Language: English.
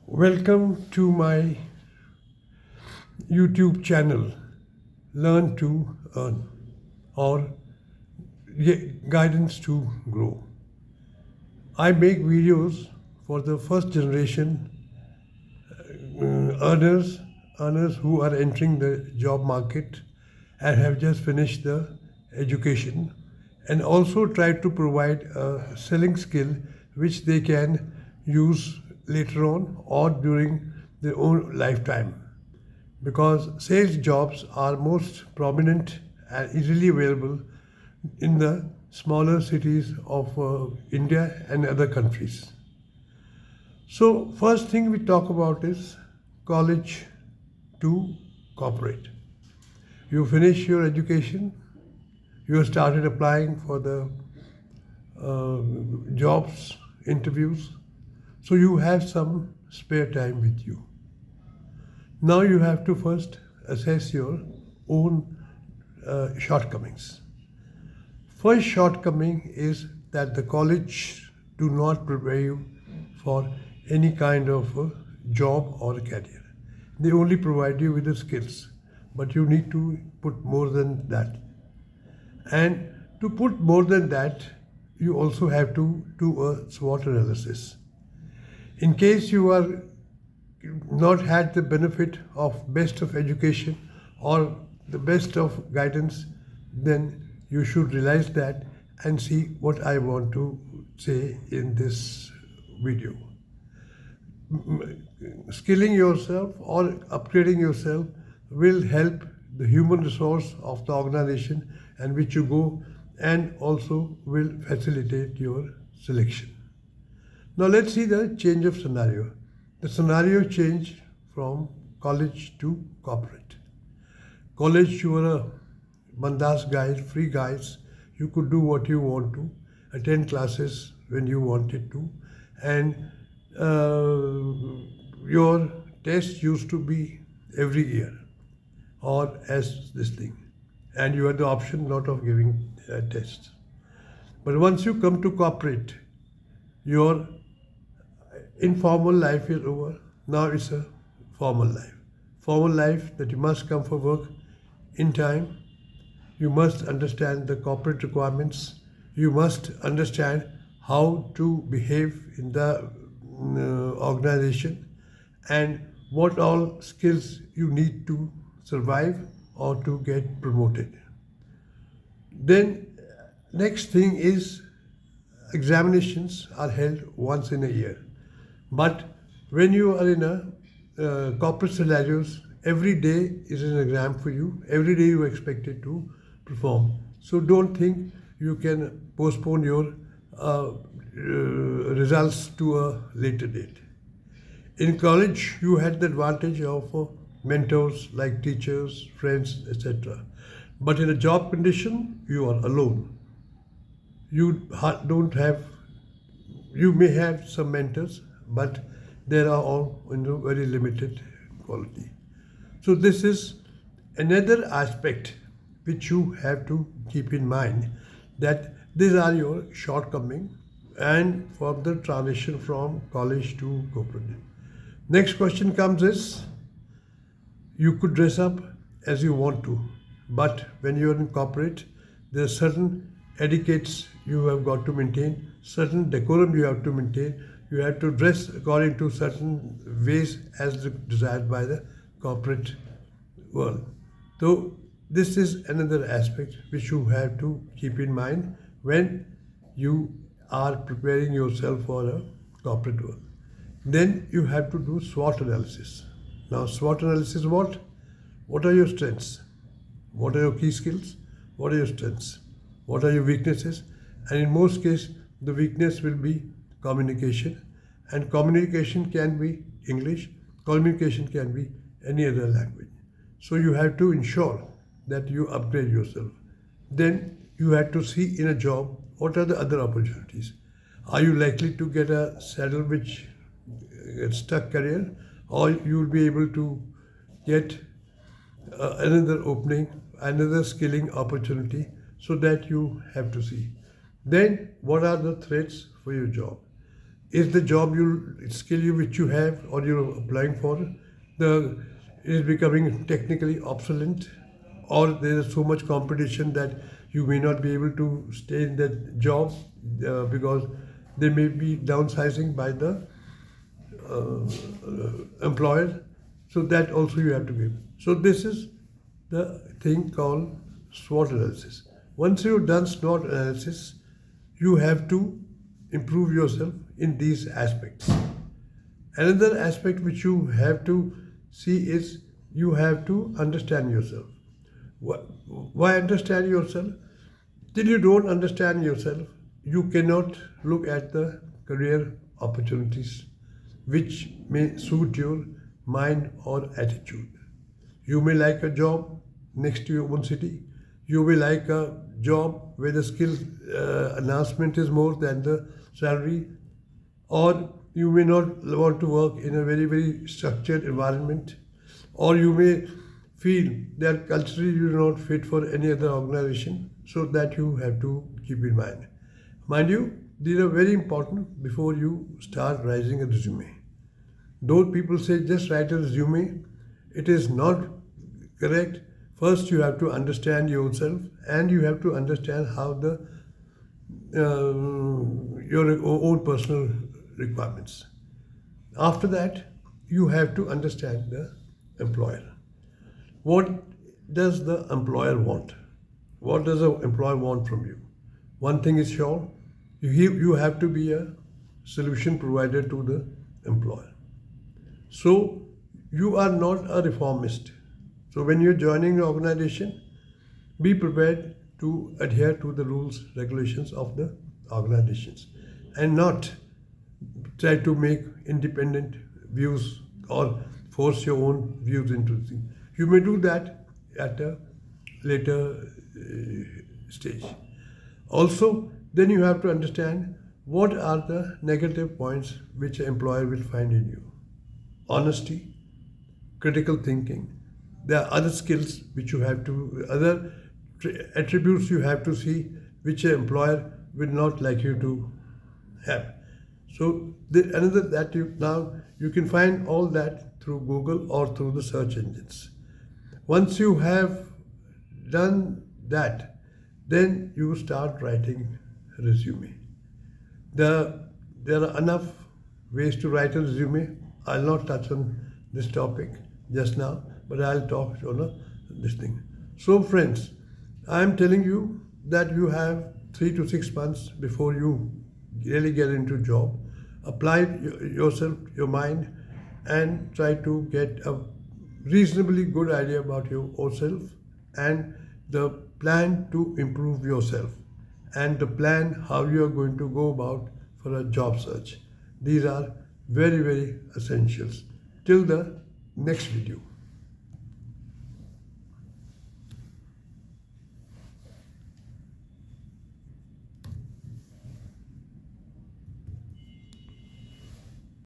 Welcome to my YouTube channel, Learn to Earn, or Guidance to Grow. I make videos for the first generation earners who are entering the job market and have just finished the education, and also try to provide a selling skill which they can use later on or during their own lifetime, because sales jobs are most prominent and easily available in the smaller cities of India and other countries. So, first thing we talk about is college to corporate. You finish your education, you have started applying for the jobs, interviews, so you have some spare time with you. Now you have to first assess your own shortcomings. First shortcoming is that the college do not prepare you for any kind of a job or a career. They only provide you with the skills, but you need to put more than that. And to put more than that, you also have to do a SWOT analysis. In case you are not had the benefit of best of education or the best of guidance, then you should realize that and see what I want to say in this video. Skilling yourself or upgrading yourself will help the human resource of the organization and which you go, and also will facilitate your selection. Now let's see the change of scenario. The scenario changed from college to corporate. College, you were a bandas guys, free guys. You could do what you want to, attend classes when you wanted to, and your test used to be every year or as this thing, and you had the option not of giving tests. But once you come to corporate, your informal life is over. Now it's a formal life. Formal life that you must come for work in time. You must understand the corporate requirements. You must understand how to behave in the organization and what all skills you need to survive or to get promoted. Then next thing is examinations are held once in a year. But when you are in a corporate scenarios, every day is an exam for you. Every day you are expected to perform. So don't think you can postpone your results to a later date. In college, you had the advantage of mentors like teachers, friends, etc. But in a job condition, you are alone. You don't have. You may have some mentors, but they are all in very limited quality. So this is another aspect which you have to keep in mind, that these are your shortcomings and for the transition from college to corporate. Next question comes is, you could dress up as you want to, but when you're in corporate, there are certain etiquettes you have got to maintain, certain decorum you have to maintain. You have to dress according to certain ways as desired by the corporate world. So this is another aspect which you have to keep in mind when you are preparing yourself for a corporate world. Then you have to do SWOT analysis. Now SWOT analysis what? What are your strengths? What are your key skills? What are your strengths? What are your weaknesses? And in most cases, the weakness will be communication. And communication can be English, communication can be any other language. So you have to ensure that you upgrade yourself. Then you have to see in a job what are the other opportunities. Are you likely to get a saddle which stuck career, or you will be able to get another opening, another skilling opportunity, so that you have to see. Then what are the threats for your job? is the job you skill you which you have or you're applying for the is becoming technically obsolete, or there is so much competition that you may not be able to stay in that job because they may be downsizing by the employer. So that also you have to give. So this is the thing called SWOT analysis. Once you've done SWOT analysis, you have to improve yourself in these aspects. Another aspect which you have to see is you have to understand yourself. Why understand yourself? Till you don't understand yourself, you cannot look at the career opportunities which may suit your mind or attitude. You may like a job next to your own city. You may like a job where the skill announcement is more than the salary, or you may not want to work in a very, very structured environment, or you may feel that culturally you are not fit for any other organization, so that you have to keep in mind. Mind you, these are very important before you start writing a resume. Though people say just write a resume, it is not correct. First, you have to understand yourself, and you have to understand how the your own personal requirements. After that, you have to understand the employer. What does the employer want? What does the employer want from you? One thing is sure, you have to be a solution provider to the employer. So you are not a reformist. So when you're joining an organization, be prepared to adhere to the rules, regulations of the organizations, and not try to make independent views or force your own views into things. You may do that at a later stage. Also, then you have to understand what are the negative points which an employer will find in you. Honesty, critical thinking. There are other skills which you have to, other attributes you have to see which an employer will not like you to have. So another that you can find all that through Google or through the search engines. Once you have done that, then you start writing a resume. There are enough ways to write a resume. I'll not touch on this topic just now, but I'll talk on this thing. So friends, I'm telling you that you have 3 to 6 months before you really get into job. Apply yourself, your mind, and try to get a reasonably good idea about yourself and the plan to improve yourself and the plan how you are going to go about for a job search. These are very, very essentials. Till the next video.